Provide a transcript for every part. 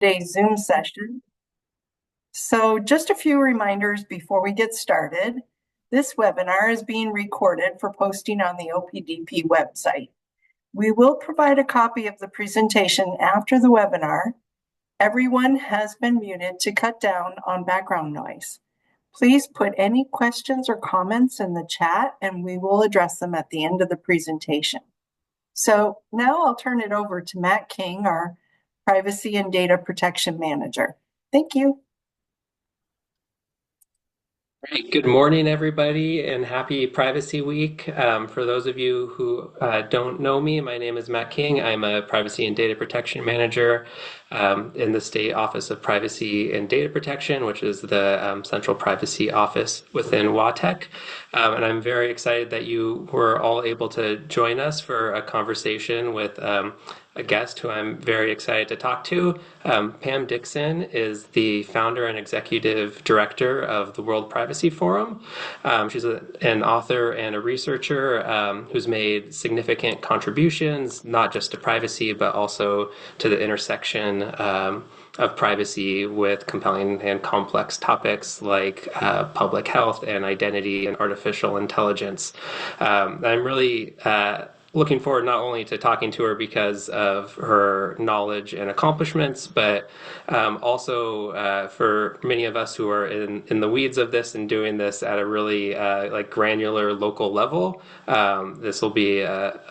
Today's Zoom session. So just a few reminders before we get started. This webinar is being recorded for posting on the OPDP website. We will provide a copy of the presentation after the webinar. Everyone has been muted to cut down on background noise. Please put any questions or comments in the chat and we will address them at the end of the presentation. So now I'll turn it over to Matt King, our Privacy and Data Protection Manager. Thank you. Great. Good morning, everybody, and happy Privacy Week. For those of you who don't know me, my name is Matt King. I'm a Privacy and Data Protection Manager in the State Office of Privacy and Data Protection, which is the central privacy office within WATEC. And I'm very excited that you were all able to join us for a conversation with a guest who I'm very excited to talk to. Pam Dixon is the founder and executive director of the World Privacy Forum. She's an author and a researcher who's made significant contributions, not just to privacy, but also to the intersection of privacy with compelling and complex topics like public health and identity and artificial intelligence. I'm really looking forward not only to talking to her because of her knowledge and accomplishments, but also for many of us who are in the weeds of this and doing this at a really like granular local level. This will be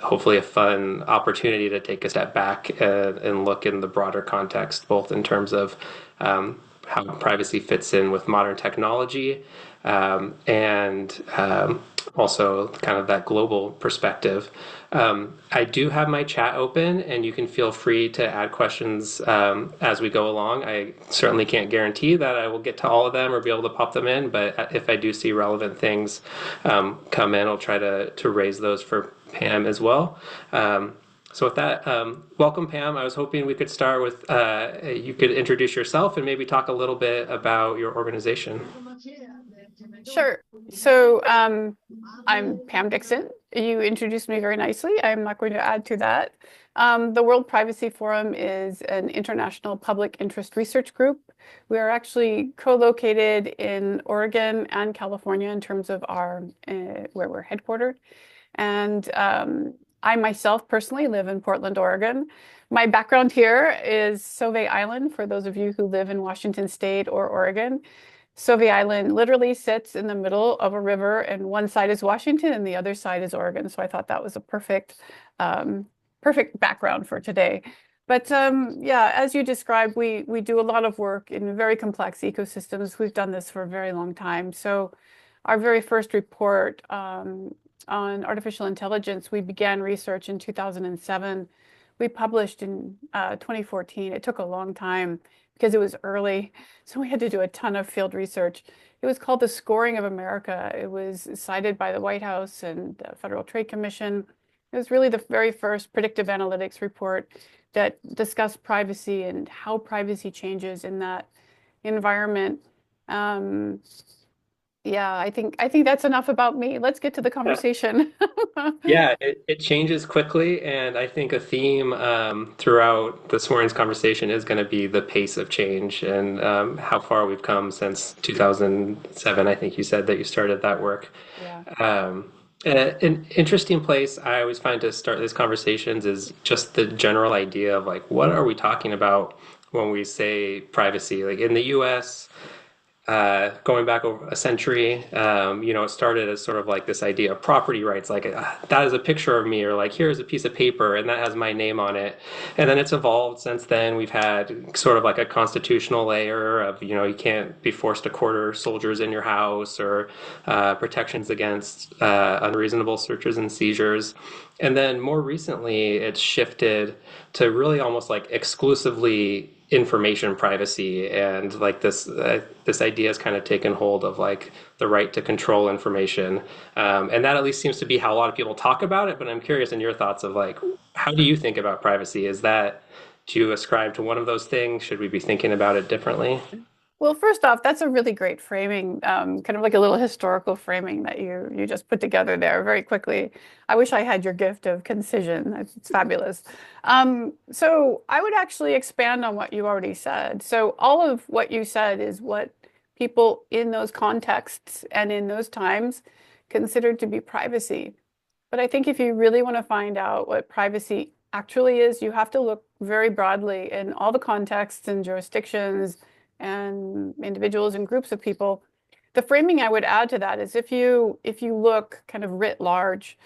hopefully a fun opportunity to take a step back and look in the broader context, both in terms of how privacy fits in with modern technology and also kind of that global perspective. I do have my chat open and you can feel free to add questions as we go along. I certainly can't guarantee that I will get to all of them or be able to pop them in, but if I do see relevant things come in, I'll try to raise those for Pam as well. So with that, welcome, Pam. I was hoping we could start with you could introduce yourself and maybe talk a little bit about your organization. Sure. So I'm Pam Dixon. You introduced me very nicely. I'm not going to add to that. The World Privacy Forum is an international public interest research group. We are actually co-located in Oregon and California in terms of our where we're headquartered. And I myself personally live in Portland, Oregon. My background here is Sauve Island, for those of you who live in Washington State or Oregon. Sauve Island literally sits in the middle of a river, and one side is Washington and the other side is Oregon. So I thought that was a perfect background for today. But yeah, as you described, we do a lot of work in very complex ecosystems. We've done this for a very long time. So our very first report on artificial intelligence, we began research in 2007. We published in 2014. It took a long time because it was early. So we had to do a ton of field research. It was called The Scoring of America. It was cited by the White House and the Federal Trade Commission. It was really the very first predictive analytics report that discussed privacy and how privacy changes in that environment. Yeah, I think that's enough about me. Let's get to the conversation. Yeah, it changes quickly, and I think a theme throughout this morning's conversation is going to be the pace of change and how far we've come since 2007. I think you said that you started that work. Yeah. An interesting place I always find to start these conversations is just the general idea of like, what are we talking about when we say privacy? Like in the US, going back over a century, it started as sort of like this idea of property rights, like that is a picture of me, or like here's a piece of paper and that has my name on it. And then it's evolved since then. We've had sort of like a constitutional layer of, you can't be forced to quarter soldiers in your house or protections against unreasonable searches and seizures. And then more recently, it's shifted to really almost like exclusively information privacy, and like this idea has kind of taken hold of like the right to control information, and that at least seems to be how a lot of people talk about it. But I'm curious in your thoughts of like, how do you think about privacy? Do you ascribe to one of those things? Should we be thinking about it differently? Well, first off, that's a really great framing, kind of like a little historical framing that you just put together there very quickly. I wish I had your gift of concision. It's fabulous. So I would actually expand on what you already said. So all of what you said is what people in those contexts and in those times considered to be privacy. But I think if you really want to find out what privacy actually is, you have to look very broadly in all the contexts and jurisdictions and individuals and groups of people. The framing I would add to that is if you look kind of writ large,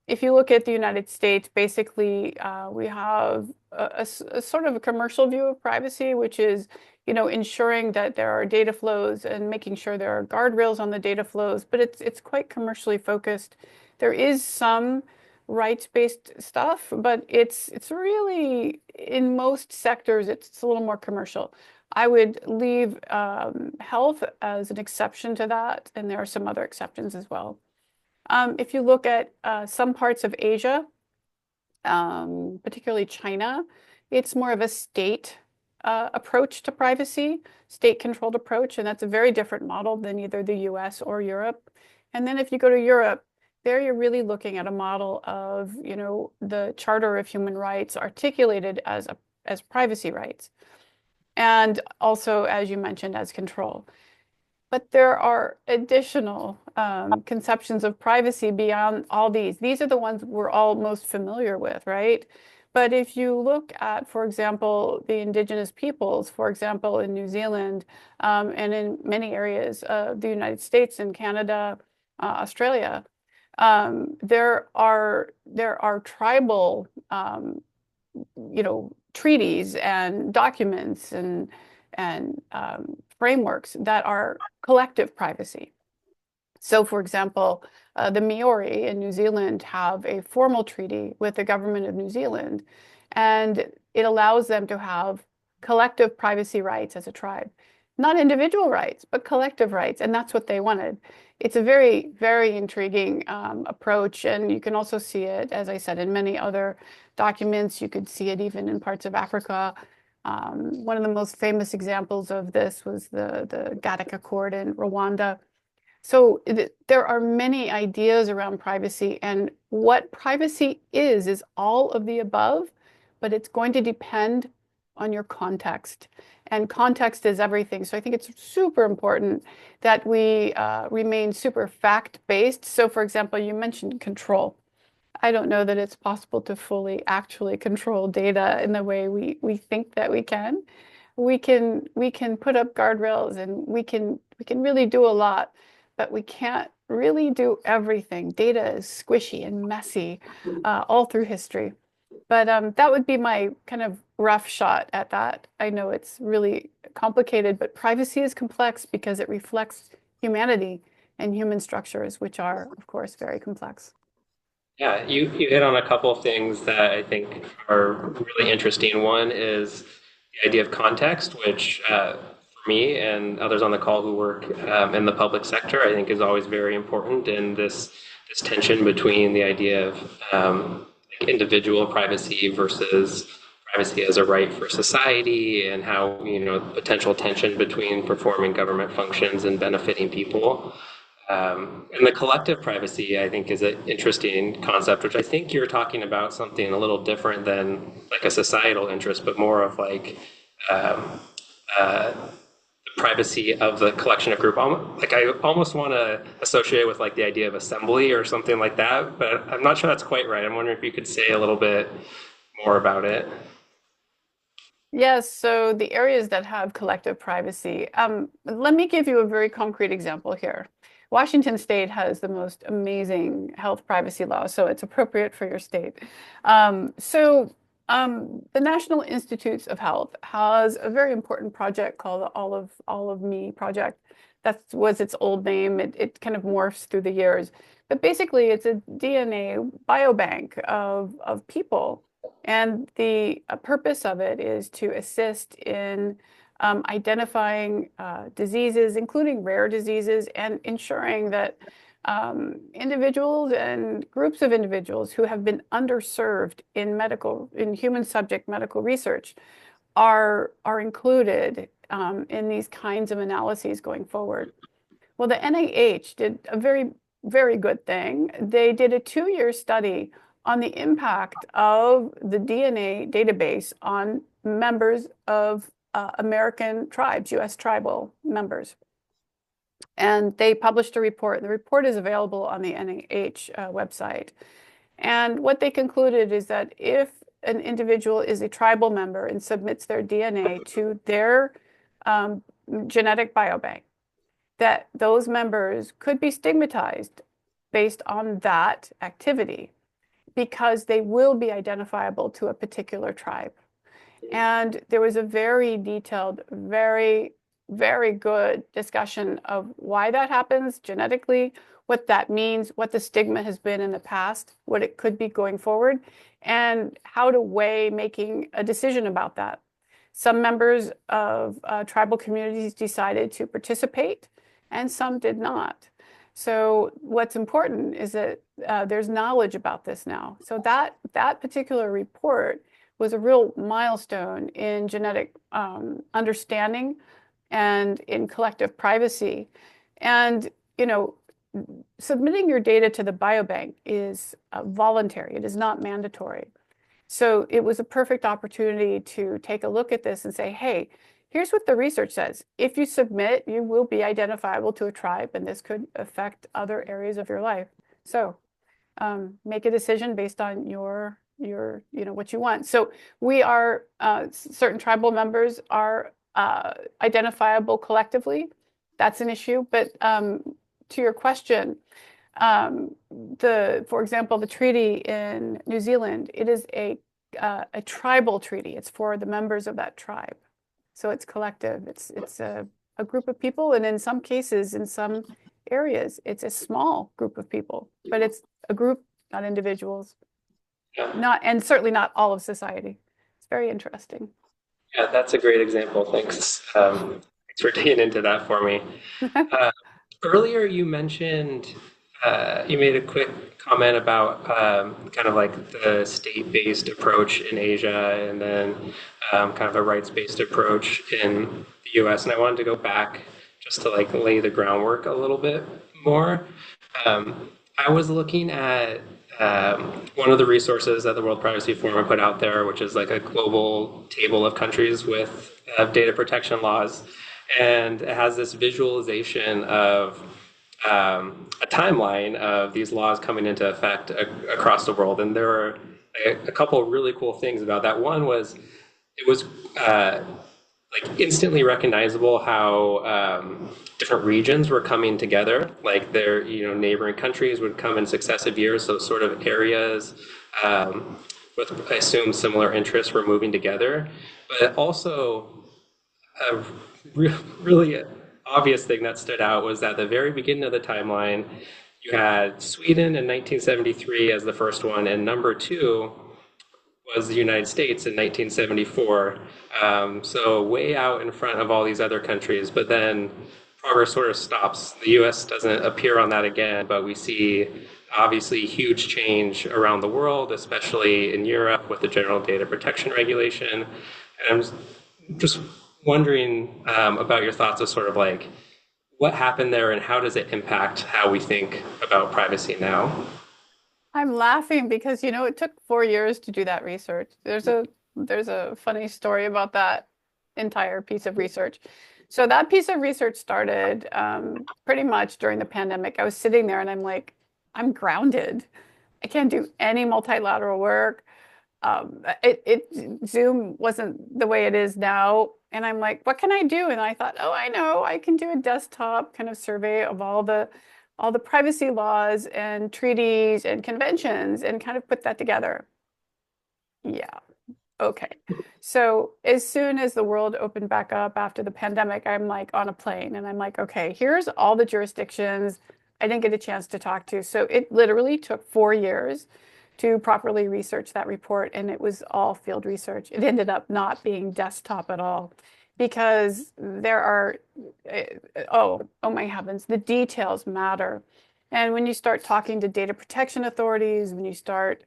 if you look at the United States, basically we have a sort of a commercial view of privacy, which is, ensuring that there are data flows and making sure there are guardrails on the data flows, but it's quite commercially focused. There is some rights-based stuff, but it's really, in most sectors, it's a little more commercial. I would leave health as an exception to that, and there are some other exceptions as well. If you look at some parts of Asia, particularly China, it's more of a state approach to privacy, state-controlled approach, and that's a very different model than either the US or Europe. And then if you go to Europe, there you're really looking at a model of, the Charter of Human Rights articulated as privacy rights, and also, as you mentioned, as control. But there are additional conceptions of privacy beyond all these. These are the ones we're all most familiar with, right? But if you look at, for example, the indigenous peoples, for example, in New Zealand, and in many areas of the United States and Canada, Australia, there are tribal, treaties and documents and frameworks that are collective privacy. So, for example, the Maori in New Zealand have a formal treaty with the government of New Zealand, and it allows them to have collective privacy rights as a tribe. Not individual rights, but collective rights, and that's what they wanted. It's a very, very intriguing approach, and you can also see it, as I said, in many other documents. You could see it even in parts of Africa. One of the most famous examples of this was the Gattaca Accord in Rwanda. So there are many ideas around privacy, and what privacy is all of the above, but it's going to depend on your context. And context is everything. So I think it's super important that we remain super fact-based. So for example, you mentioned control. I don't know that it's possible to fully actually control data in the way we think that we can. We can put up guardrails, and we can really do a lot, but we can't really do everything. Data is squishy and messy all through history. But that would be my kind of rough shot at that. I know it's really complicated, but privacy is complex because it reflects humanity and human structures, which are, of course, very complex. Yeah, you hit on a couple of things that I think are really interesting. One is the idea of context, which for me and others on the call who work in the public sector, I think is always very important in this tension between the idea of individual privacy versus privacy as a right for society, and how, potential tension between performing government functions and benefiting people. And the collective privacy, I think, is an interesting concept, which I think you're talking about something a little different than like a societal interest, but more of like the privacy of the collection of group. Like I almost want to associate with like the idea of assembly or something like that, but I'm not sure that's quite right. I'm wondering if you could say a little bit more about it. Yes, so the areas that have collective privacy, let me give you a very concrete example here. Washington State has the most amazing health privacy law, so it's appropriate for your state. The National Institutes of Health has a very important project called the All of Me project. That was its old name. It kind of morphs through the years. But basically, it's a DNA biobank of people. And the purpose of it is to assist in identifying diseases, including rare diseases, and ensuring that individuals and groups of individuals who have been underserved in human subject medical research are included in these kinds of analyses going forward? Well, the NIH did a very, very good thing. They did a 2-year study on the impact of the DNA database on members of American tribes, US tribal members. And they published a report. The report is available on the NIH website. And what they concluded is that if an individual is a tribal member and submits their DNA to their genetic biobank, that those members could be stigmatized based on that activity because they will be identifiable to a particular tribe. And there was a very detailed, very, very good discussion of why that happens genetically, what that means, what the stigma has been in the past, what it could be going forward, and how to weigh making a decision about that. Some members of tribal communities decided to participate, and some did not. So what's important is that there's knowledge about this now. So that particular report was a real milestone in genetic understanding and in collective privacy. And, you know, submitting your data to the biobank is voluntary. It is not mandatory. So it was a perfect opportunity to take a look at this and say, hey, here's what the research says. If you submit, you will be identifiable to a tribe, and this could affect other areas of your life. So make a decision based on your what you want. So we are, certain tribal members are identifiable collectively. That's an issue. But to your question, for example, the treaty in New Zealand, it is a tribal treaty. It's for the members of that tribe. So it's collective. It's a group of people, and in some cases, in some areas, it's a small group of people, but it's a group, not individuals. And certainly not all of society. It's very interesting. Yeah, that's a great example. Thanks. Thanks for digging into that for me. Earlier, you mentioned, you made a quick comment about kind of like the state-based approach in Asia and then kind of a rights-based approach in the US. And I wanted to go back just to like lay the groundwork a little bit more. I was looking at one of the resources that the World Privacy Forum put out there, which is like a global table of countries with data protection laws. And it has this visualization of a timeline of these laws coming into effect across the world. And there are a couple of really cool things about that. One was it was like instantly recognizable how different regions were coming together. Like their neighboring countries would come in successive years. So sort of areas with, I assume, similar interests were moving together. But also a really obvious thing that stood out was that at the very beginning of the timeline, you had Sweden in 1973 as the first one, and number 2 was the United States in 1974. So way out in front of all these other countries, but then progress sort of stops. The US doesn't appear on that again, but we see obviously huge change around the world, especially in Europe with the General Data Protection Regulation. And I'm just wondering about your thoughts of sort of like what happened there and how does it impact how we think about privacy now? I'm laughing because, it took 4 years to do that research. There's a funny story about that entire piece of research. So that piece of research started pretty much during the pandemic. I was sitting there and I'm like, I'm grounded. I can't do any multilateral work. Zoom wasn't the way it is now. And I'm like, what can I do? And I thought, oh, I know, I can do a desktop kind of survey of all the privacy laws and treaties and conventions and kind of put that together. Yeah. Okay. So as soon as the world opened back up after the pandemic, I'm like on a plane and I'm like, okay, here's all the jurisdictions I didn't get a chance to talk to. So it literally took 4 years to properly research that report, and it was all field research. It ended up not being desktop at all because there are, oh my heavens, the details matter. And when you start talking to data protection authorities, when you start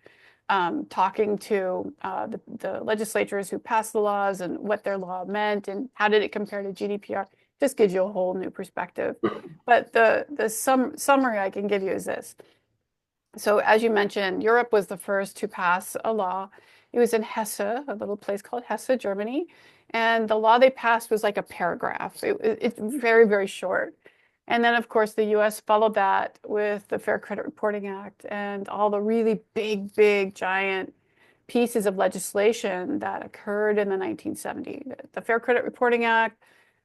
talking to the legislators who passed the laws and what their law meant and how did it compare to GDPR. Just gives you a whole new perspective. But the summary I can give you is this. So as you mentioned, Europe was the first to pass a law. It was in Hesse, a little place called Hesse, Germany. And the law they passed was like a paragraph. It's very, very short. And then, of course, the US followed that with the Fair Credit Reporting Act and all the really big, giant pieces of legislation that occurred in the 1970s. The Fair Credit Reporting Act,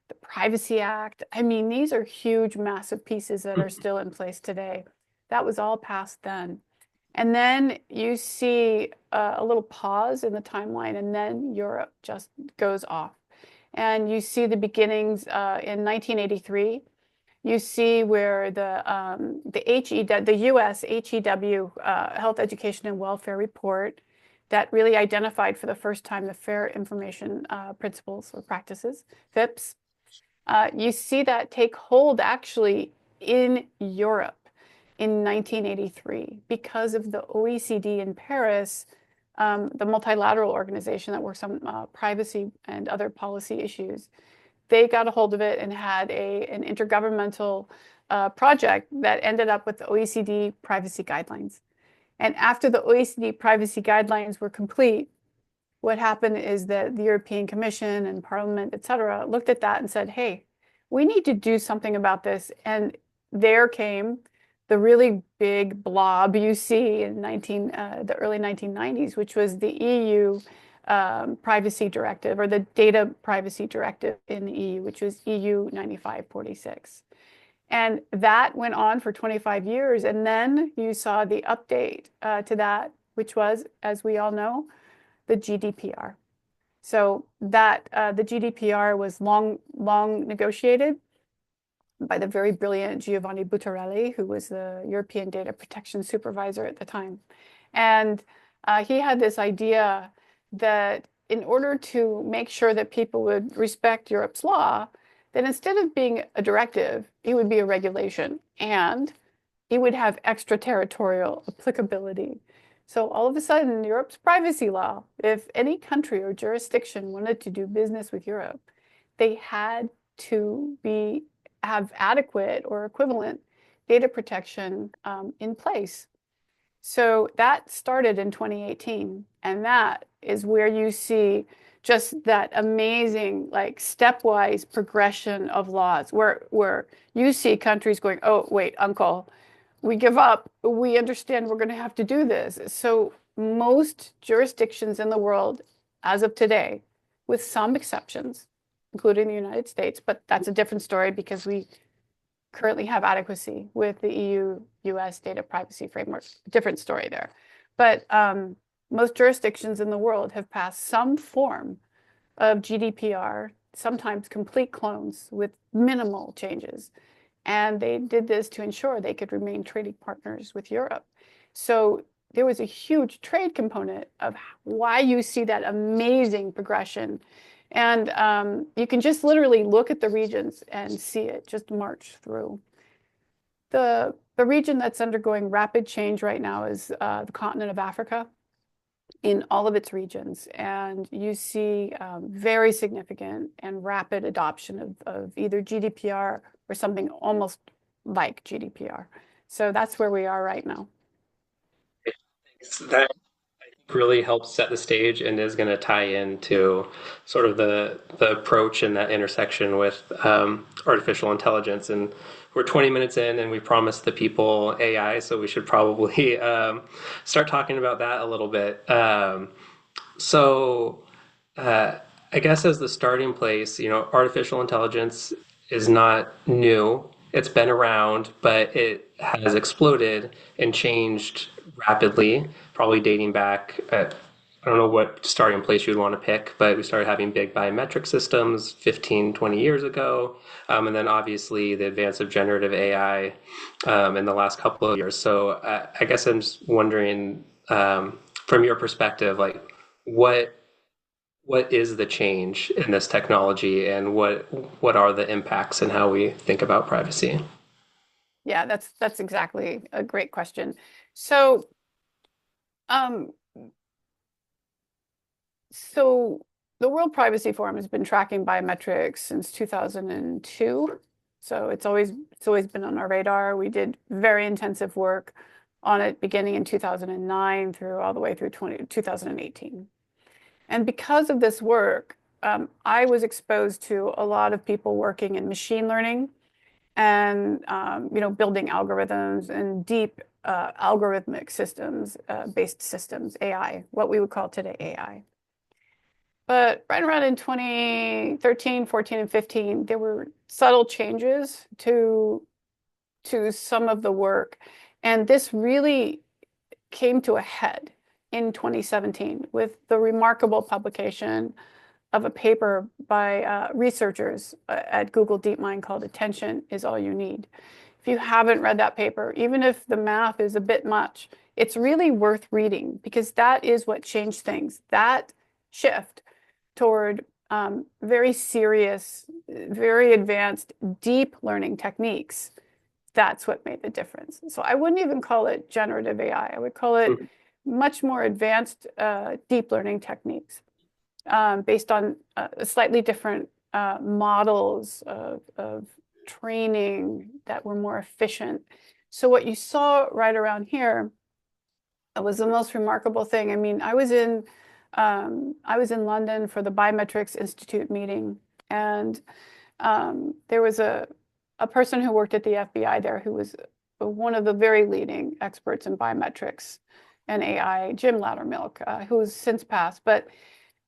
the Privacy Act. I mean, these are huge, massive pieces that are still in place today. That was all passed then. And then you see a little pause in the timeline, and then Europe just goes off. And you see the beginnings in 1983. You see where the US HEW, Health Education and Welfare Report, that really identified for the first time the Fair Information Principles or Practices, FIPS. You see that take hold actually in Europe in 1983 because of the OECD in Paris, the multilateral organization that works on privacy and other policy issues. They got a hold of it and had an intergovernmental project that ended up with the OECD privacy guidelines. And after the OECD privacy guidelines were complete, what happened is that the European Commission and Parliament, et cetera, looked at that and said, hey, we need to do something about this. And there came the really big blob you see in the early 1990s, which was the EU privacy directive, or the data privacy directive in the EU, which was EU 9546. And that went on for 25 years. And then you saw the update to that, which was, as we all know, the GDPR. So that the GDPR was long negotiated by the very brilliant Giovanni Buttarelli, who was the European Data Protection Supervisor at the time. And he had this idea that in order to make sure that people would respect Europe's law, that instead of being a directive, it would be a regulation, and it would have extraterritorial applicability. So all of a sudden, Europe's privacy law, if any country or jurisdiction wanted to do business with Europe, they had to have adequate or equivalent data protection in place. So that started in 2018, and that is where you see just that amazing, like, stepwise progression of laws, where you see countries going, oh, wait, uncle, we give up. We understand we're going to have to do this. So most jurisdictions in the world, as of today, with some exceptions, including the United States, but that's a different story because we currently have adequacy with the EU-US data privacy framework. Different story there. But most jurisdictions in the world have passed some form of GDPR, sometimes complete clones with minimal changes. And they did this to ensure they could remain trading partners with Europe. So there was a huge trade component of why you see that amazing progression. And you can just literally look at the regions and see it just march through. The region that's undergoing rapid change right now is the continent of Africa in all of its regions. And you see very significant and rapid adoption of either GDPR or something almost like GDPR. So that's where we are right now. That really helps set the stage and is going to tie into sort of the approach and that intersection with artificial intelligence. And we're 20 minutes in and we promised the people AI, so we should probably start talking about that a little bit. I guess as the starting place, artificial intelligence is not new. It's been around, but it has exploded and changed rapidly, probably dating back, I don't know what starting place you'd want to pick, but we started having big biometric systems 15, 20 years ago. And then obviously the advance of generative AI in the last couple of years. So I guess I'm just wondering, from your perspective, like what is the change in this technology, and what are the impacts and how we think about privacy? Yeah, that's exactly a great question. So So the World Privacy Forum has been tracking biometrics since 2002. So it's always been on our radar. We did very intensive work on it beginning in 2009 through all the way through 2018. And because of this work, I was exposed to a lot of people working in machine learning and building algorithms and deep algorithmic systems, based systems, AI, what we would call today AI. But right around in 2013, 14, and 15, there were subtle changes to some of the work. And this really came to a head in 2017 with the remarkable publication of a paper by researchers at Google DeepMind called Attention is All You Need. If you haven't read that paper, even if the math is a bit much, it's really worth reading because that is what changed things. That shift toward very serious, very advanced, deep learning techniques, that's what made the difference. So I wouldn't even call it generative AI. I would call it much more advanced deep learning techniques based on slightly different models of training that were more efficient. So what you saw right around here was the most remarkable thing. I mean, I was in London for the Biometrics Institute meeting, and there was a person who worked at the FBI there who was one of the very leading experts in biometrics and AI, Jim Loudermilk, who's since passed. But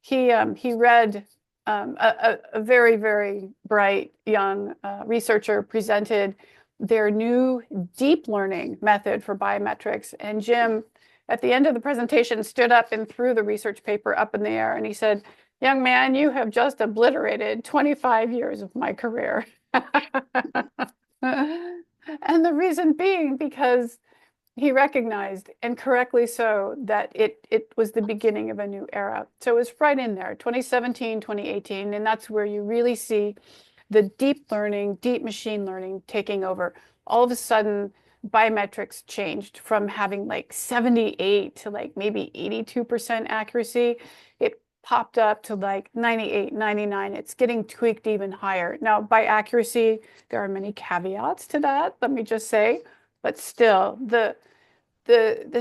he read a very, very bright young researcher presented their new deep learning method for biometrics. And Jim, at the end of the presentation, stood up and threw the research paper up in the air. And he said, "Young man, you have just obliterated 25 years of my career." And the reason being because he recognized, and correctly so, that it was the beginning of a new era. So it was right in there, 2017, 2018, and that's where you really see the deep learning, deep machine learning taking over. All of a sudden, biometrics changed from having like 78 to like maybe 82% accuracy. It popped up to like 98, 99. It's getting tweaked even higher. Now, by accuracy, there are many caveats to that, let me just say, but still, the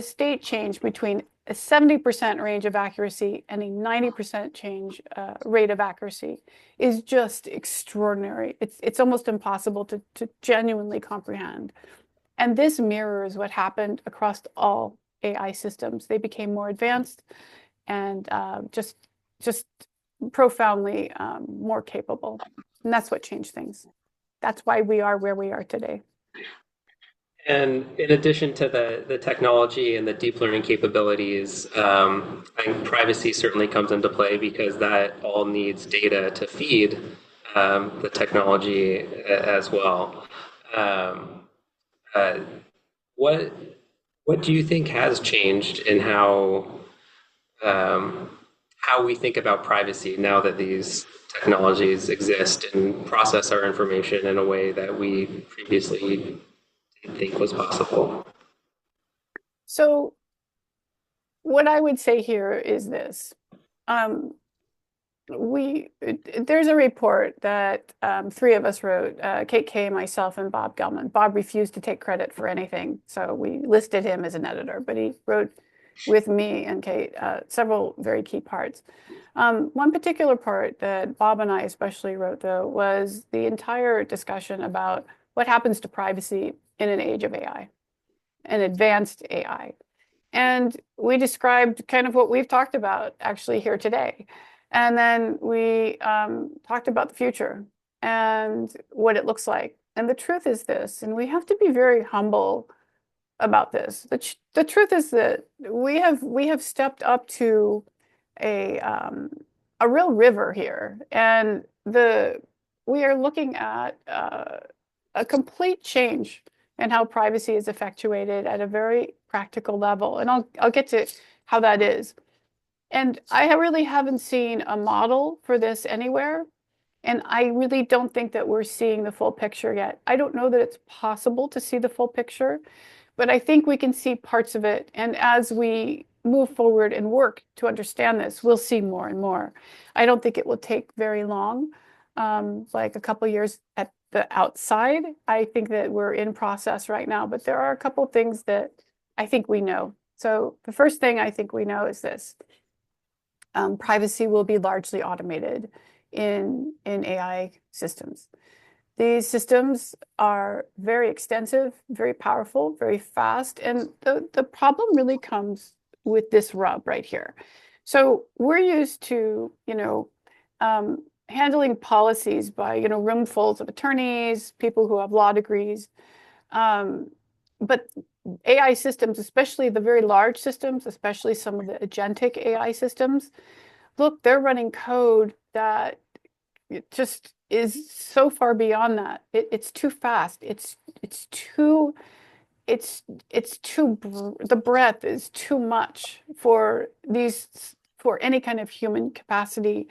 state change between a 70% range of accuracy and a 90% change rate of accuracy is just extraordinary. It's almost impossible to genuinely comprehend. And this mirrors what happened across all AI systems. They became more advanced and just profoundly more capable. And that's what changed things. That's why we are where we are today. And in addition to the technology and the deep learning capabilities, I think privacy certainly comes into play because that all needs data to feed the technology as well. What do you think has changed in how we think about privacy now that these technologies exist and process our information in a way that we previously didn't think was possible? So what I would say here is this. There's a report that three of us wrote, Kate Kay, myself, and Bob Gelman. Bob refused to take credit for anything, so we listed him as an editor, but he wrote with me and Kate several very key parts. One particular part that Bob and I especially wrote, though, was the entire discussion about what happens to privacy in an age of AI, an advanced AI. And we described kind of what we've talked about actually here today. And then we talked about the future and what it looks like. And the truth is this, and we have to be very humble about this. The truth is that we have stepped up to a real river here, and we are looking at a complete change in how privacy is effectuated at a very practical level. And I'll get to how that is. And I really haven't seen a model for this anywhere. And I really don't think that we're seeing the full picture yet. I don't know that it's possible to see the full picture, but I think we can see parts of it. And as we move forward and work to understand this, we'll see more and more. I don't think it will take very long, like a couple years at the outside. I think that we're in process right now, but there are a couple things that I think we know. So the first thing I think we know is this. Privacy will be largely automated in AI systems. These systems are very extensive, very powerful, very fast, and the problem really comes with this rub right here. So we're used to, handling policies by, roomfuls of attorneys, people who have law degrees. But AI systems, especially the very large systems, especially some of the agentic AI systems, look, they're running code that it just is so far beyond that. It's too fast. The breadth is too much for any kind of human capacity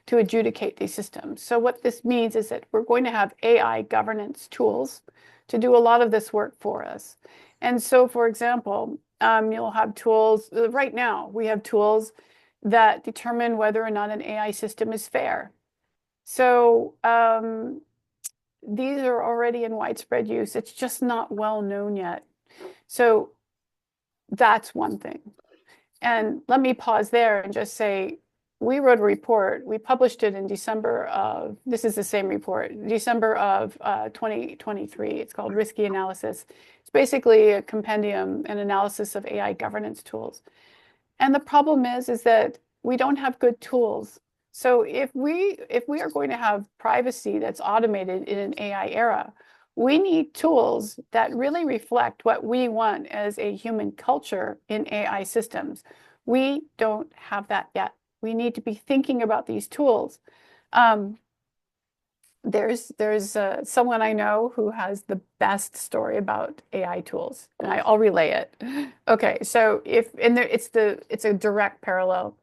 to adjudicate these systems. So what this means is that we're going to have AI governance tools to do a lot of this work for us. And so, for example, you'll have tools. Right now, we have tools that determine whether or not an AI system is fair. So these are already in widespread use. It's just not well known yet. So that's one thing. And let me pause there and just say, we wrote a report. We published it in December of, this is the same report, December of 2023. It's called Risky Analysis. It's basically a compendium and analysis of AI governance tools. And the problem is that we don't have good tools. So if we are going to have privacy that's automated in an AI era, we need tools that really reflect what we want as a human culture in AI systems. We don't have that yet. We need to be thinking about these tools. There's someone I know who has the best story about AI tools, and I'll relay it. Okay, so it's a direct parallel.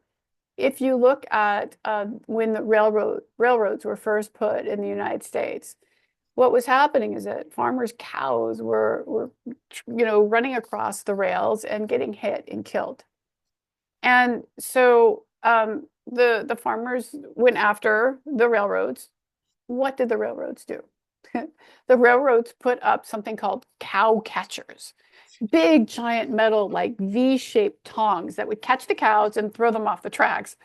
If you look at when the railroads were first put in the United States, what was happening is that farmers' cows were running across the rails and getting hit and killed. And so the farmers went after the railroads. What did the railroads do? The railroads put up something called cow catchers, big giant metal like V-shaped tongs that would catch the cows and throw them off the tracks.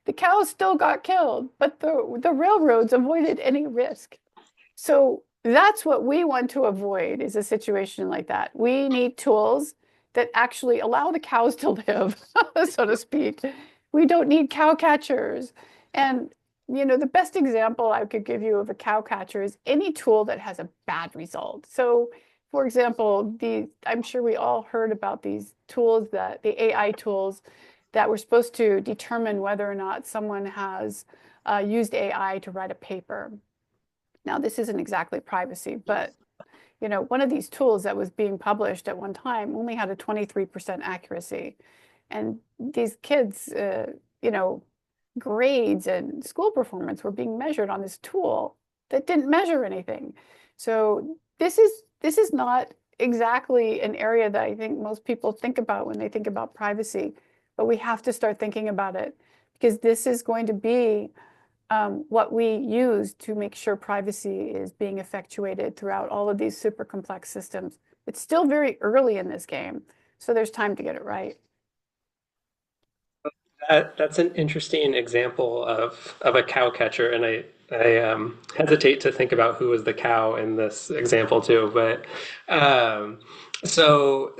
The cows still got killed, but the railroads avoided any risk. So that's what we want to avoid, is a situation like that. We need tools that actually allow the cows to live, so to speak. We don't need cow catchers. And the best example I could give you of a cow catcher is any tool that has a bad result. So, for example, I'm sure we all heard about these tools, the AI tools that were supposed to determine whether or not someone has used AI to write a paper. Now, this isn't exactly privacy, but one of these tools that was being published at one time only had a 23% accuracy. And these kids, grades and school performance were being measured on this tool that didn't measure anything. So this is not exactly an area that I think most people think about when they think about privacy, but we have to start thinking about it, because this is going to be what we use to make sure privacy is being effectuated throughout all of these super complex systems. It's still very early in this game, so there's time to get it right. That's an interesting example of a cow catcher, and I hesitate to think about who was the cow in this example too. But so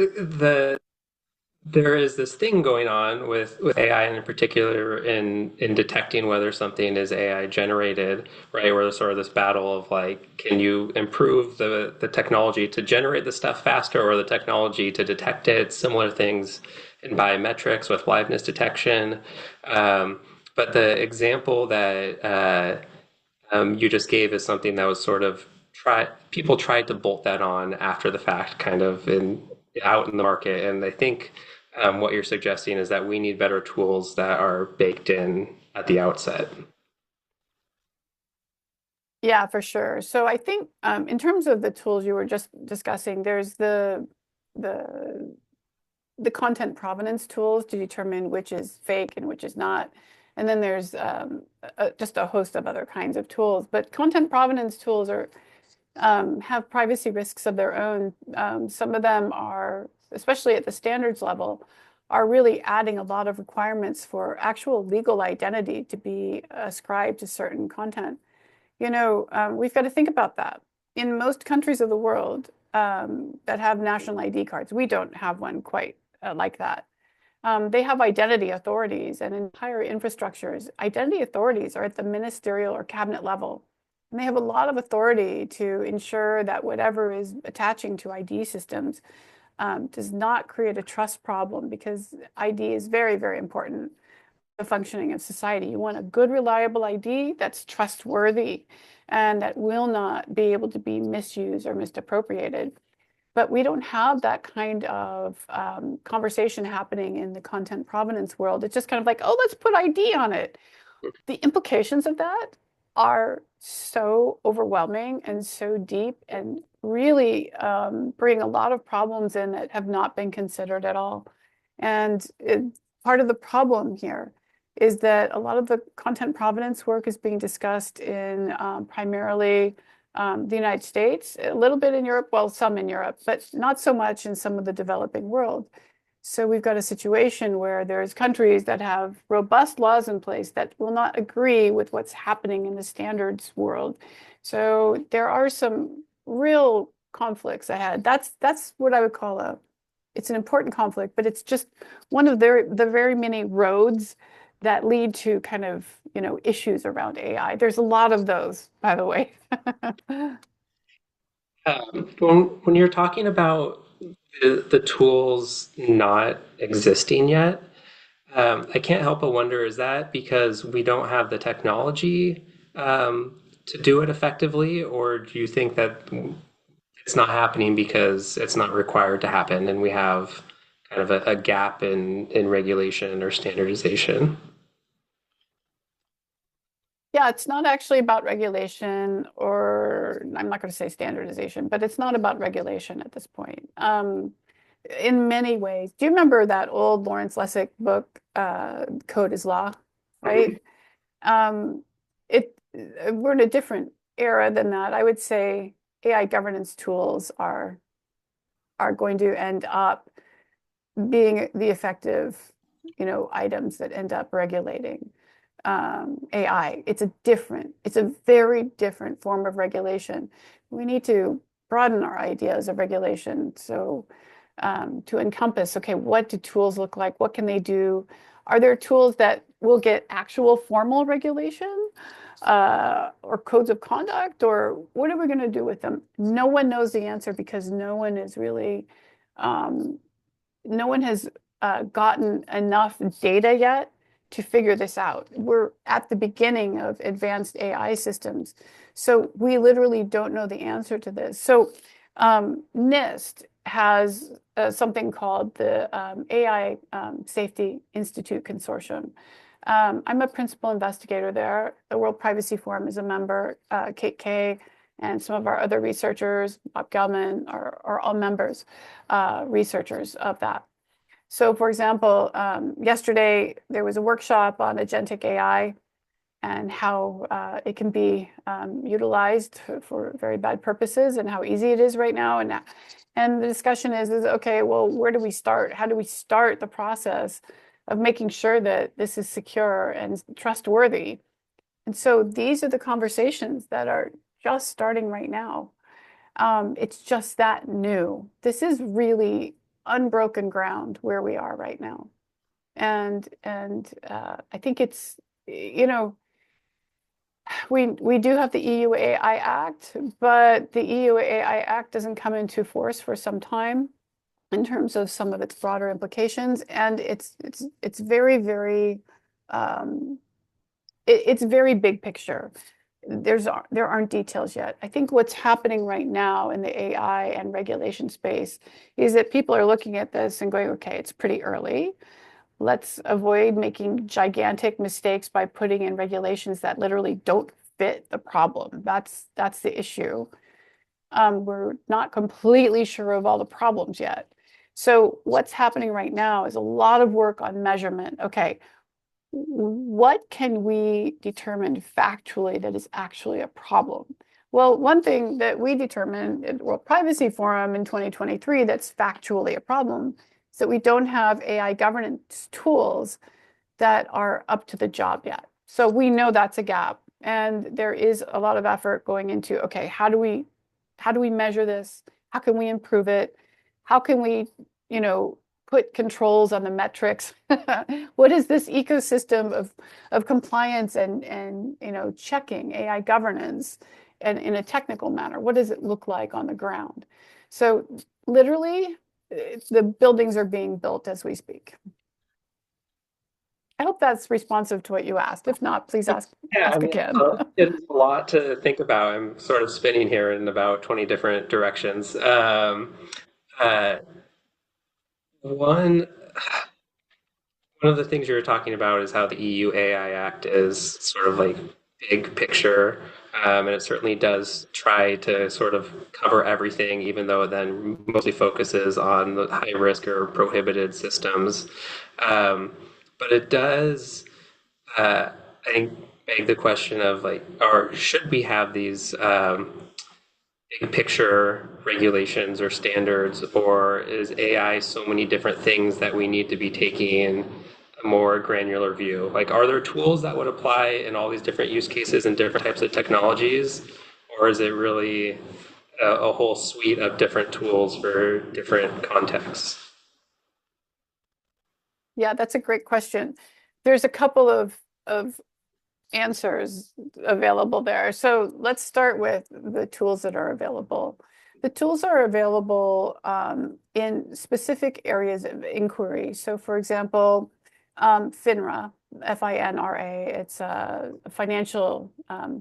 there is this thing going on with AI, and in particular in detecting whether something is AI generated, right? Where there's sort of this battle of like, can you improve the technology to generate the stuff faster, or the technology to detect it? Similar things in biometrics with liveness detection. But the example that you just gave is something that was sort of people tried to bolt that on after the fact, kind of out in the market. And I think what you're suggesting is that we need better tools that are baked in at the outset. Yeah, for sure. So I think in terms of the tools you were just discussing, there's the the content provenance tools to determine which is fake and which is not. And then there's just a host of other kinds of tools. But content provenance tools have privacy risks of their own. Some of them are, especially at the standards level, are really adding a lot of requirements for actual legal identity to be ascribed to certain content. We've got to think about that. In most countries of the world that have national ID cards, we don't have one quite like that. They have identity authorities and entire infrastructures. Identity authorities are at the ministerial or cabinet level. And they have a lot of authority to ensure that whatever is attaching to ID systems does not create a trust problem, because ID is very, very important to the functioning of society. You want a good, reliable ID that's trustworthy and that will not be able to be misused or misappropriated. But we don't have that kind of conversation happening in the content provenance world. It's just kind of like, oh, let's put ID on it. The implications of that are so overwhelming and so deep, and really bring a lot of problems in that have not been considered at all. And part of the problem here is that a lot of the content provenance work is being discussed in primarily the United States, a little bit in Europe, well, some in Europe, but not so much in some of the developing world. So we've got a situation where there's countries that have robust laws in place that will not agree with what's happening in the standards world. So there are some real conflicts ahead. That's what I would call it's an important conflict, but it's just one of the very many roads that lead to kind of, issues around AI. There's a lot of those, by the way. When you're talking about the tools not existing yet, I can't help but wonder, is that because we don't have the technology to do it effectively, or do you think that it's not happening because it's not required to happen and we have kind of a gap in regulation or standardization? Yeah, it's not actually about regulation, or I'm not going to say standardization, but it's not about regulation at this point. In many ways, do you remember that old Lawrence Lessig book, Code is Law, right? We're in a different era than that. I would say AI governance tools are going to end up being the effective, items that end up regulating AI. It's a very different form of regulation. We need to broaden our ideas of regulation. So to encompass, okay, what do tools look like? What can they do? Are there tools that will get actual formal regulation or codes of conduct, or what are we going to do with them? No one knows the answer, because no one has gotten enough data yet to figure this out. We're at the beginning of advanced AI systems, so we literally don't know the answer to this. So NIST has something called the AI Safety Institute Consortium. I'm a principal investigator there. The World Privacy Forum is a member. Kate Kay and some of our other researchers, Bob Gelman, are all members, researchers of that. So, for example, yesterday there was a workshop on agentic AI and how it can be utilized for very bad purposes, and how easy it is right now. And the discussion is okay, well, where do we start? How do we start the process of making sure that this is secure and trustworthy? And so these are the conversations that are just starting right now. It's just that new. This is really unbroken ground where we are right now. And I think it's, we do have the EU AI Act, but the EU AI Act doesn't come into force for some time in terms of some of its broader implications. And it's very, very, it's very big picture. There aren't details yet. I think what's happening right now in the AI and regulation space is that people are looking at this and going, okay, it's pretty early. Let's avoid making gigantic mistakes by putting in regulations that literally don't fit the problem. That's the issue. We're not completely sure of all the problems yet. So what's happening right now is a lot of work on measurement. Okay, what can we determine factually that is actually a problem? Well, one thing that we determined at World Privacy Forum in 2023 that's factually a problem is that we don't have AI governance tools that are up to the job yet. So we know that's a gap. And there is a lot of effort going into, okay, how do we measure this? How can we improve it? How can we, put controls on the metrics? What is this ecosystem of compliance and checking AI governance and in a technical manner? What does it look like on the ground? So literally, the buildings are being built as we speak. I hope that's responsive to what you asked. If not, please ask again. It's a lot to think about. I'm sort of spinning here in about 20 different directions. Uh, one one of the things you were talking about is how the EU AI Act is sort of like big picture, and it certainly does try to sort of cover everything, even though it then mostly focuses on the high risk or prohibited systems. But it does, I think, beg the question of like, or should we have these big picture regulations or standards, or is AI so many different things that we need to be taking a more granular view? Like, are there tools that would apply in all these different use cases and different types of technologies, or is it really a whole suite of different tools for different contexts? Yeah, that's a great question. There's a couple of answers available there. So let's start with the tools that are available. The tools are available in specific areas of inquiry. So for example, FINRA, FINRA, it's a financial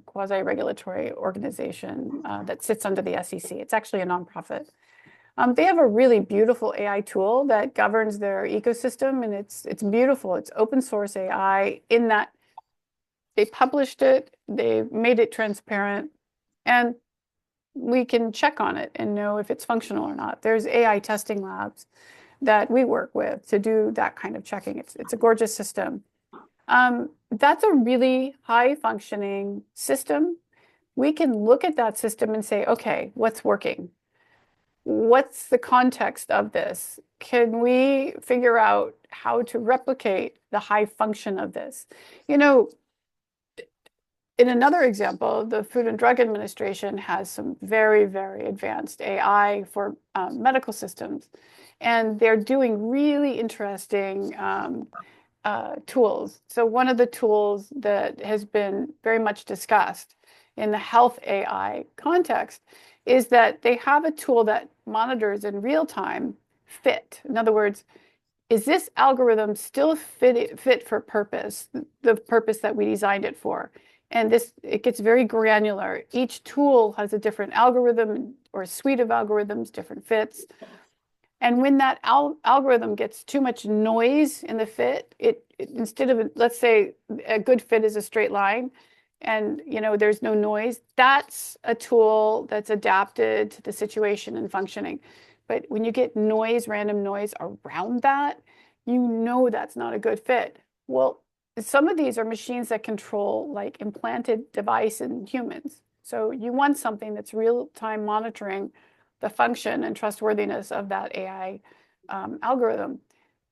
quasi-regulatory organization that sits under the SEC. It's actually a nonprofit. They have a really beautiful AI tool that governs their ecosystem, and it's beautiful. It's open source AI in that they published it, they made it transparent, and we can check on it and know if it's functional or not. There's AI testing labs that we work with to do that kind of checking. It's a gorgeous system. That's a really high functioning system. We can look at that system and say, okay, what's working? What's the context of this? Can we figure out how to replicate the high function of this? In another example, the Food and Drug Administration has some very, very advanced AI for medical systems, and they're doing really interesting tools. So one of the tools that has been very much discussed in the health AI context is that they have a tool that monitors in real time fit. In other words, is this algorithm still fit for purpose, the purpose that we designed it for? And it gets very granular. Each tool has a different algorithm or a suite of algorithms, different fits. And when that algorithm gets too much noise in the fit, instead of, let's say, a good fit is a straight line, and there's no noise, that's a tool that's adapted to the situation and functioning. But when you get noise, random noise around that, that's not a good fit. Well, some of these are machines that control like implanted device in humans. So you want something that's real-time monitoring the function and trustworthiness of that AI algorithm.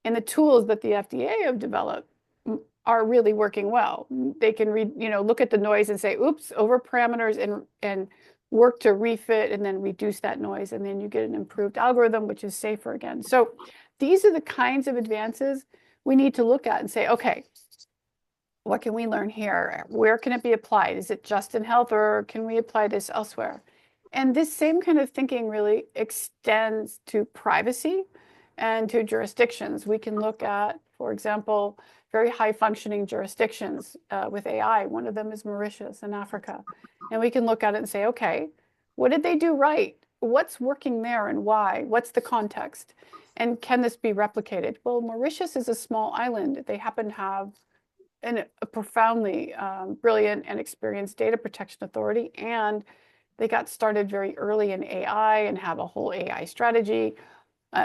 And the tools that the FDA have developed are really working well. They can look at the noise and say, oops, over parameters and work to refit and then reduce that noise. And then you get an improved algorithm, which is safer again. So these are the kinds of advances we need to look at and say, okay, what can we learn here? Where can it be applied? Is it just in health, or can we apply this elsewhere? And this same kind of thinking really extends to privacy and to jurisdictions. We can look at, for example, very high functioning jurisdictions with AI. One of them is Mauritius in Africa. And we can look at it and say, okay, what did they do right? What's working there and why? What's the context? And can this be replicated? Well, Mauritius is a small island. They happen to have a profoundly brilliant and experienced data protection authority, and they got started very early in AI and have a whole AI strategy.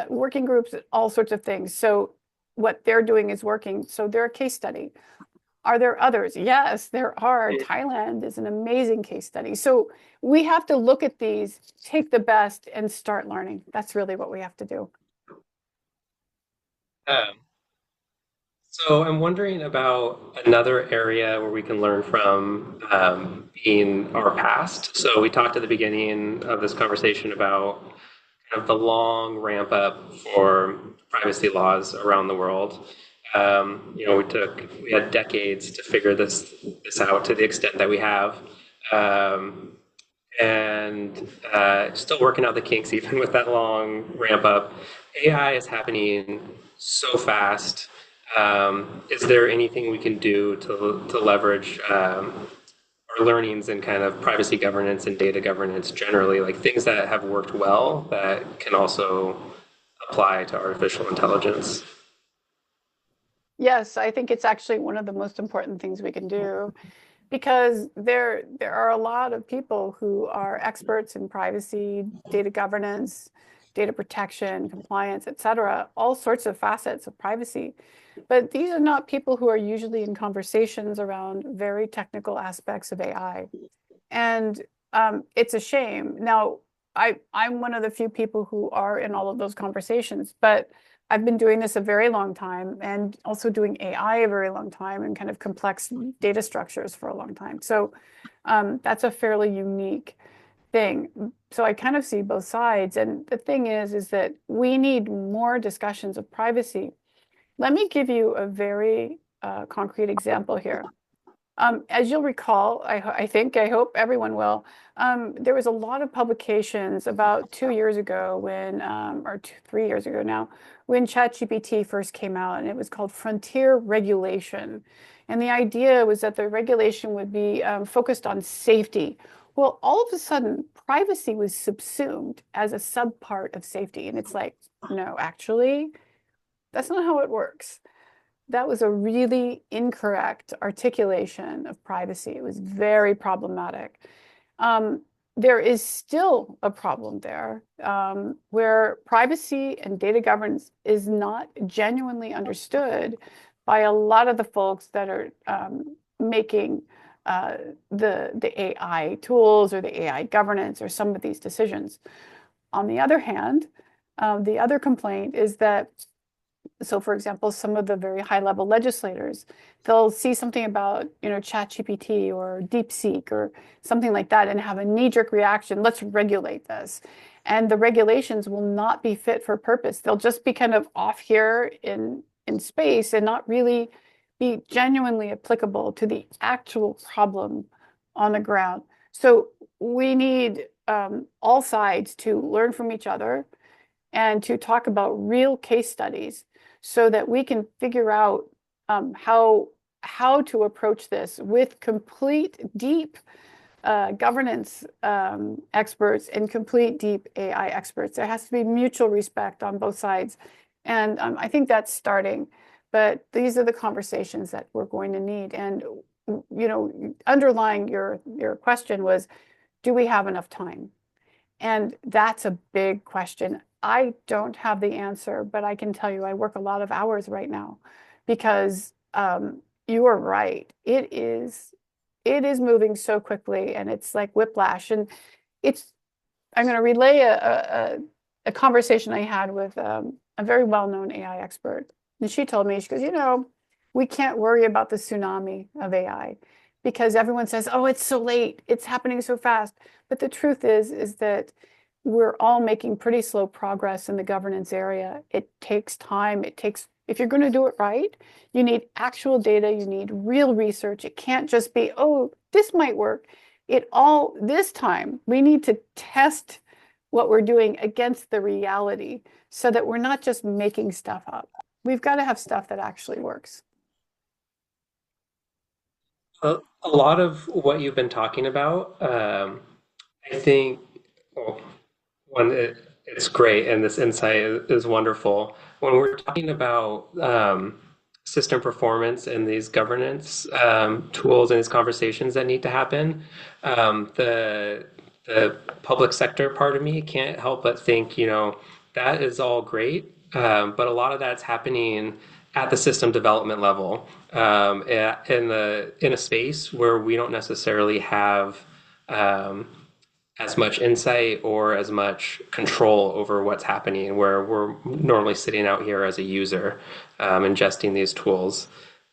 working groups, all sorts of things. So what they're doing is working. So they're a case study. Are there others? Yes, there are. Thailand is an amazing case study. So we have to look at these, take the best, and start learning. That's really what we have to do. Um, so I'm wondering about another area where we can learn from being our past. So we talked at the beginning of this conversation about kind of the long ramp up for privacy laws around the world. We had decades to figure this out to the extent that we have. Um, and still working out the kinks even with that long ramp up. AI is happening so fast. Is there anything we can do to leverage our learnings in kind of privacy governance and data governance generally, like things that have worked well that can also apply to artificial intelligence? Yes, I think it's actually one of the most important things we can do, because there are a lot of people who are experts in privacy, data governance, data protection, compliance, et cetera, all sorts of facets of privacy. But these are not people who are usually in conversations around very technical aspects of AI. And it's a shame. Now, I'm one of the few people who are in all of those conversations, but I've been doing this a very long time, and also doing AI a very long time, and kind of complex data structures for a long time. So that's a fairly unique thing. So I kind of see both sides. And the thing is that we need more discussions of privacy. Let me give you a very concrete example here. As you'll recall, I hope everyone will, there was a lot of publications about 2 years ago when, or 3 years ago now, when ChatGPT first came out, and it was called Frontier Regulation. And the idea was that the regulation would be focused on safety. Well, all of a sudden, privacy was subsumed as a subpart of safety. And it's like, no, actually, that's not how it works. That was a really incorrect articulation of privacy. It was very problematic. There is still a problem there, where privacy and data governance is not genuinely understood by a lot of the folks that are making the AI tools or the AI governance or some of these decisions. On the other hand, the other complaint is that, so for example, some of the very high level legislators, they'll see something about, ChatGPT or DeepSeek or something like that and have a knee-jerk reaction. Let's regulate this. And the regulations will not be fit for purpose. They'll just be kind of off here in space and not really be genuinely applicable to the actual problem on the ground. So we need all sides to learn from each other and to talk about real case studies, so that we can figure out how to approach this with complete deep governance experts and complete deep AI experts. There has to be mutual respect on both sides. And I think that's starting. But these are the conversations that we're going to need. And, underlying your question was, do we have enough time? And that's a big question. I don't have the answer, but I can tell you I work a lot of hours right now, because you are right. It is moving so quickly, and it's like whiplash. And I'm going to relay a conversation I had with a very well-known AI expert. And she told me, she goes, we can't worry about the tsunami of AI, because everyone says, oh, it's so late, it's happening so fast. But the truth is that we're all making pretty slow progress in the governance area. It takes time. If you're going to do it right, you need actual data, you need real research. It can't just be, oh, this might work. This time, we need to test what we're doing against the reality, so that we're not just making stuff up. We've got to have stuff that actually works. A lot of what you've been talking about, I think, well, it's great, and this insight is wonderful. When we're talking about system performance and these governance tools and these conversations that need to happen, the public sector part of me can't help but think, that is all great, but a lot of that's happening at the system development level, in a space where we don't necessarily have um, as much insight or as much control over what's happening, where we're normally sitting out here as a user, ingesting these tools.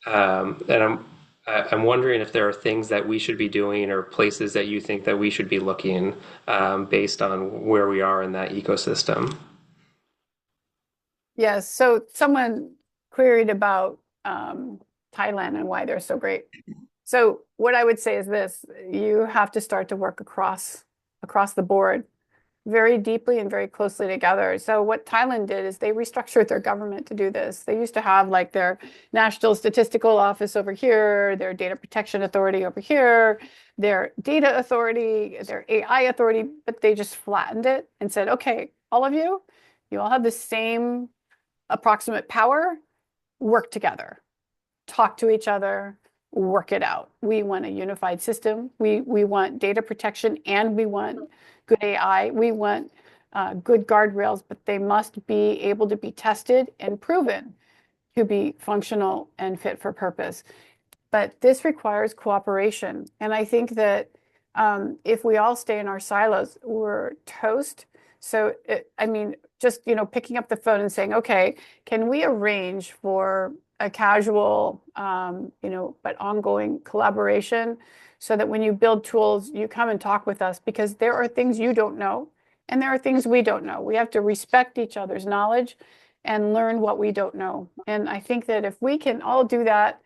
And I'm wondering if there are things that we should be doing or places that you think that we should be looking, based on where we are in that ecosystem. Yes, so someone queried about Thailand and why they're so great. So what I would say is this: you have to start to work across the board very deeply and very closely together. So what Thailand did is they restructured their government to do this. They used to have like their National Statistical Office over here, their Data Protection Authority over here, their Data Authority, their AI Authority, but they just flattened it and said, okay, all of you, you all have the same approximate power, work together, talk to each other, work it out. We want a unified system. We want data protection, and we want good AI. We want good guardrails, but they must be able to be tested and proven to be functional and fit for purpose. But this requires cooperation. And I think that if we all stay in our silos, we're toast. So, I mean, just, picking up the phone and saying, okay, can we arrange for a casual, but ongoing collaboration so that when you build tools, you come and talk with us, because there are things you don't know and there are things we don't know. We have to respect each other's knowledge and learn what we don't know. And I think that if we can all do that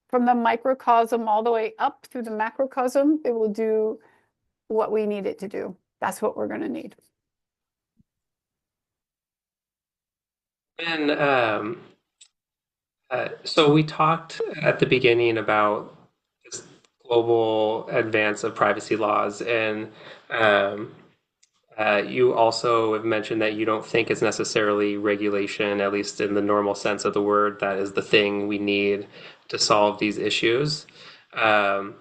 from the microcosm all the way up through the macrocosm, it will do what we need it to do. That's what we're going to need. And so we talked at the beginning about this global advance of privacy laws, and um, you also have mentioned that you don't think it's necessarily regulation, at least in the normal sense of the word, that is the thing we need to solve these issues. Um,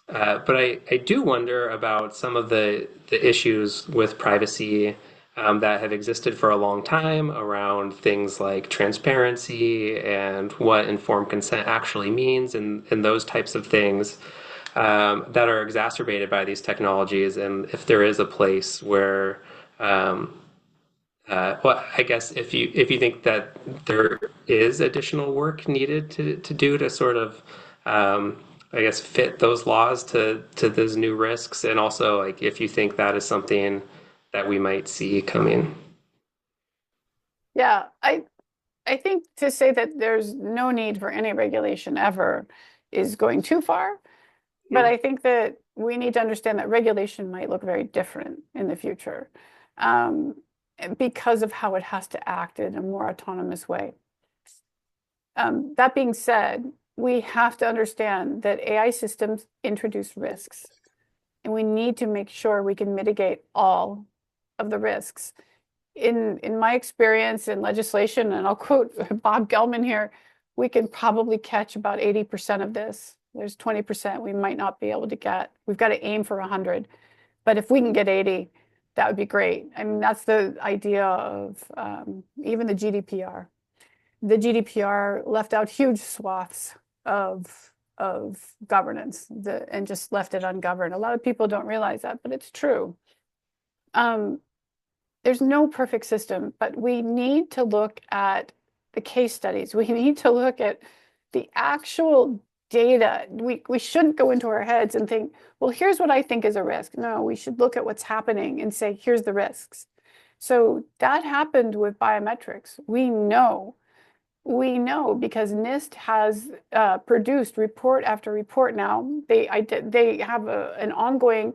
but I do wonder about some of the issues with privacy, that have existed for a long time around things like transparency and what informed consent actually means, and those types of things, that are exacerbated by these technologies. And if there is a place where, um, well, I guess if you think that there is additional work needed to do to sort of, I guess, fit those laws to those new risks, and also like if you think that is something that we might see coming. Yeah, I think to say that there's no need for any regulation ever is going too far. But I think that we need to understand that regulation might look very different in the future, um, because of how it has to act in a more autonomous way. That being said, we have to understand that AI systems introduce risks, and we need to make sure we can mitigate all of the risks. In my experience in legislation, and I'll quote Bob Gelman here, we can probably catch about 80% of this. There's 20% we might not be able to get. We've got to aim for 100. But if we can get 80, that would be great. I mean, that's the idea of even the GDPR. The GDPR left out huge swaths of governance, and just left it ungoverned. A lot of people don't realize that, but it's true. There's no perfect system, but we need to look at the case studies. We need to look at the actual data. We shouldn't go into our heads and think, well, here's what I think is a risk. No, we should look at what's happening and say, here's the risks. So that happened with biometrics. We know because NIST has produced report after report now. They have an ongoing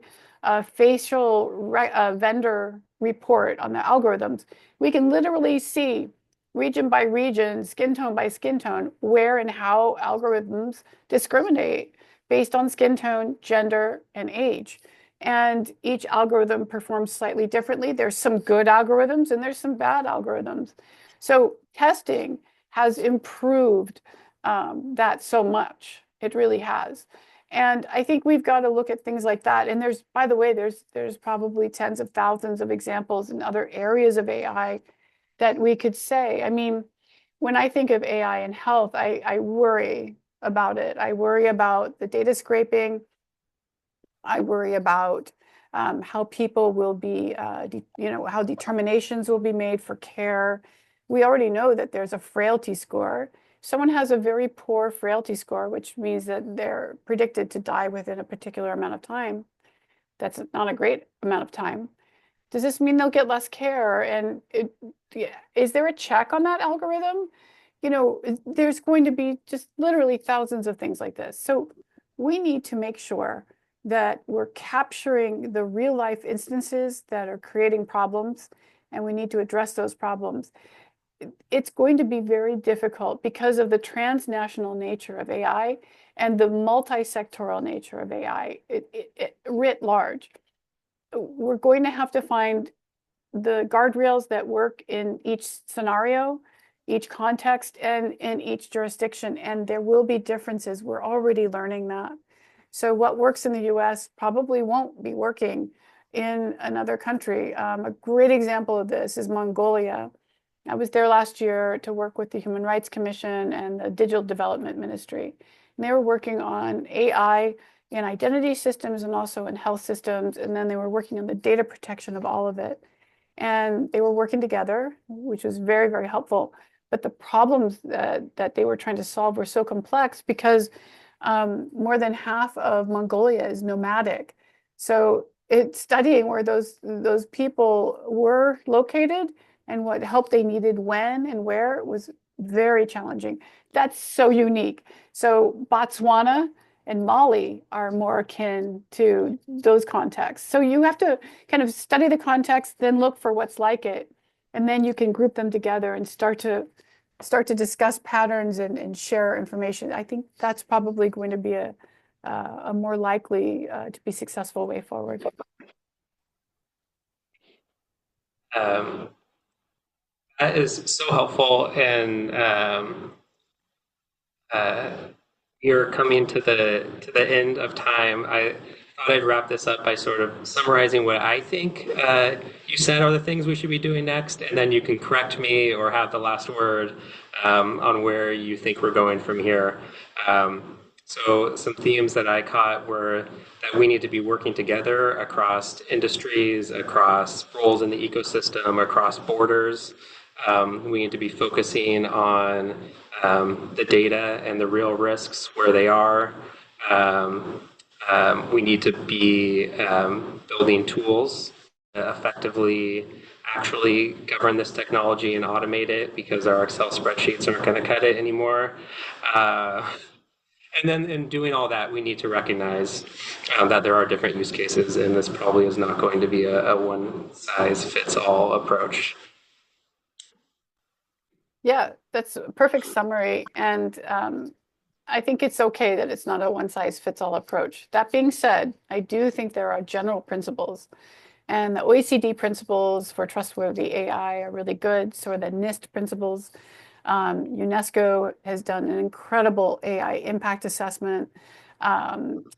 facial vendor report on the algorithms. We can literally see region by region, skin tone by skin tone, where and how algorithms discriminate based on skin tone, gender, and age. And each algorithm performs slightly differently. There's some good algorithms and there's some bad algorithms. So testing has improved that so much. It really has. And I think we've got to look at things like that. And there's, by the way, there's probably tens of thousands of examples in other areas of AI that we could say. I mean, when I think of AI in health, I worry about it. I worry about the data scraping. I worry about how people will be, how determinations will be made for care. We already know that there's a frailty score. Someone has a very poor frailty score, which means that they're predicted to die within a particular amount of time. That's not a great amount of time. Does this mean they'll get less care? And is there a check on that algorithm? There's going to be just literally thousands of things like this. So we need to make sure that we're capturing the real life instances that are creating problems, and we need to address those problems. It's going to be very difficult because of the transnational nature of AI and the multi-sectoral nature of AI writ large. We're going to have to find the guardrails that work in each scenario, each context, and in each jurisdiction, and there will be differences. We're already learning that. So what works in the US probably won't be working in another country. A great example of this is Mongolia. I was there last year to work with the Human Rights Commission and the Digital Development Ministry. And they were working on AI in identity systems and also in health systems. And then they were working on the data protection of all of it. And they were working together, which was very, very helpful. But the problems that they were trying to solve were so complex because more than half of Mongolia is nomadic. So it's studying where those people were located and what help they needed when and where was very challenging. That's so unique. So Botswana and Mali are more akin to those contexts. So you have to kind of study the context, then look for what's like it, and then you can group them together and start to discuss patterns and share information. I think that's probably going to be a more likely to be successful way forward. That is so helpful, and you're coming to the end of time. I thought I'd wrap this up by sort of summarizing what I think you said are the things we should be doing next, and then you can correct me or have the last word on where you think we're going from here. So some themes that I caught were that we need to be working together across industries, across roles in the ecosystem, across borders. We need to be focusing on the data and the real risks where they are. We need to be building tools to effectively actually govern this technology and automate it, because our Excel spreadsheets aren't going to cut it anymore. And then in doing all that, we need to recognize that there are different use cases, and this probably is not going to be a one-size-fits-all approach. Yeah, that's a perfect summary. And I think it's okay that it's not a one-size-fits-all approach. That being said, I do think there are general principles. And the OECD principles for trustworthy AI are really good. So are the NIST principles. UNESCO has done an incredible AI impact assessment.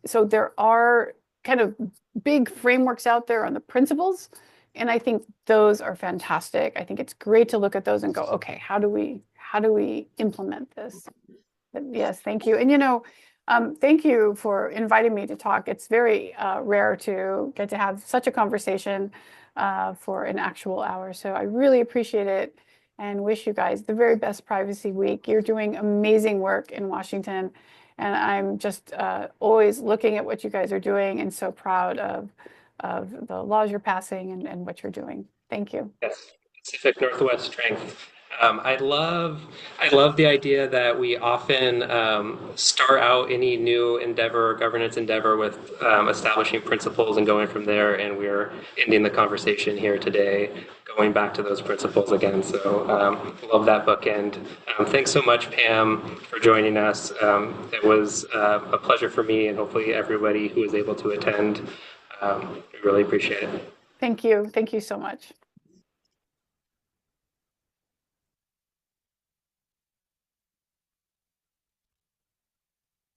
So there are kind of big frameworks out there on the principles, and I think those are fantastic. I think it's great to look at those and go, okay, how do we implement this? But yes, thank you. And thank you for inviting me to talk. It's very rare to get to have such a conversation for an actual hour. So I really appreciate it and wish you guys the very best Privacy Week. You're doing amazing work in Washington, and I'm just always looking at what you guys are doing and so proud of the laws you're passing and what you're doing. Thank you. Yes, Pacific Northwest strength. I love the idea that we often start out any new endeavor or governance endeavor with establishing principles and going from there, and we're ending the conversation here today going back to those principles again. So love that bookend. Thanks so much, Pam, for joining us. It was a pleasure for me, and hopefully everybody who was able to attend. We really appreciate it. Thank you. Thank you so much.